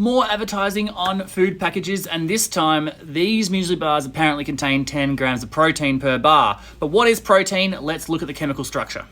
More advertising on food packages, and this time these muesli bars apparently contain 10 grams of protein per bar. But what is protein? Let's look at the chemical structure.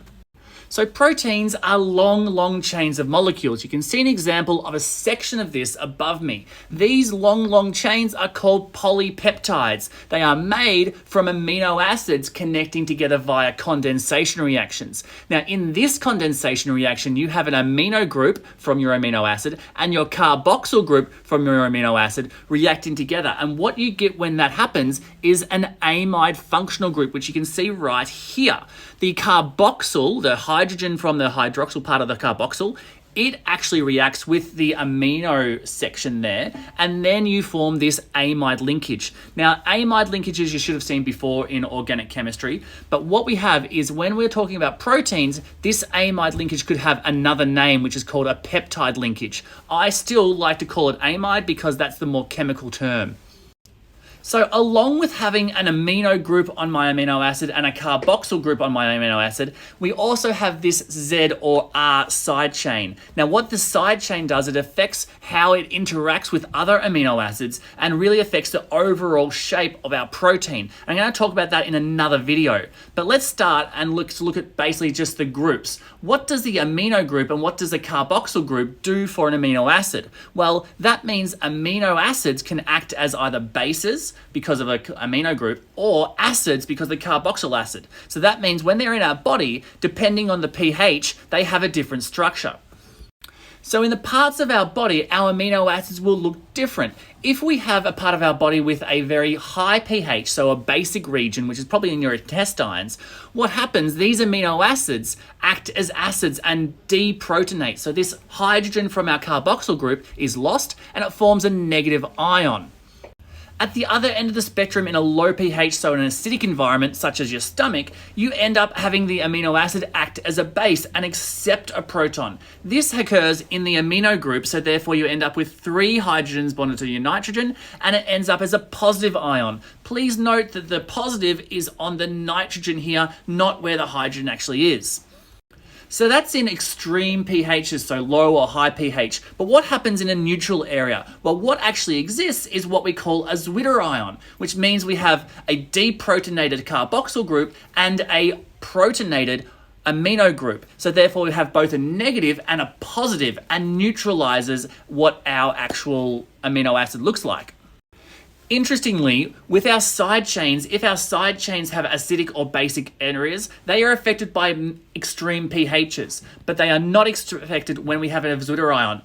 So proteins are long chains of molecules. You can see an example of a section of this above me. These long chains are called polypeptides. They are made from amino acids connecting together via condensation reactions. Now, in this condensation reaction, you have an amino group from your amino acid and your carboxyl group from your amino acid reacting together. And what you get when that happens is an amide functional group, which you can see right here. The carboxyl, the hydrogen from the hydroxyl part of the carboxyl, it actually reacts with the amino section there, and then you form this amide linkage. Now, amide linkages you should have seen before in organic chemistry, but what we have is when we're talking about proteins, this amide linkage could have another name, which is called a peptide linkage. I still like to call it amide because that's the more chemical term. So along with having an amino group on my amino acid and a carboxyl group on my amino acid, we also have this Z or R side chain. Now what the side chain does, it affects how it interacts with other amino acids and really affects the overall shape of our protein. I'm going to talk about that in another video. But let's start and look at basically just the groups. What does the amino group and what does the carboxyl group do for an amino acid? Well, that means amino acids can act as either bases, because of an amino group, or acids because of the carboxyl acid. So that means when they're in our body, depending on the pH, they have a different structure. So in the parts of our body, our amino acids will look different. If we have a part of our body with a very high pH, so a basic region, which is probably in your intestines, what happens, these amino acids act as acids and deprotonate. So this hydrogen from our carboxyl group is lost and it forms a negative ion. At the other end of the spectrum, in a low pH, so in an acidic environment such as your stomach, you end up having the amino acid act as a base and accept a proton. This occurs in the amino group, so therefore you end up with 3 hydrogens bonded to your nitrogen, and it ends up as a positive ion. Please note that the positive is on the nitrogen here, not where the hydrogen actually is. So that's in extreme pHs, so low or high pH. But what happens in a neutral area? Well, what actually exists is what we call a zwitterion, which means we have a deprotonated carboxyl group and a protonated amino group. So therefore we have both a negative and a positive, and neutralizes what our actual amino acid looks like. Interestingly, with our side chains, if our side chains have acidic or basic areas, they are affected by extreme pHs, but they are not affected when we have a zwitterion.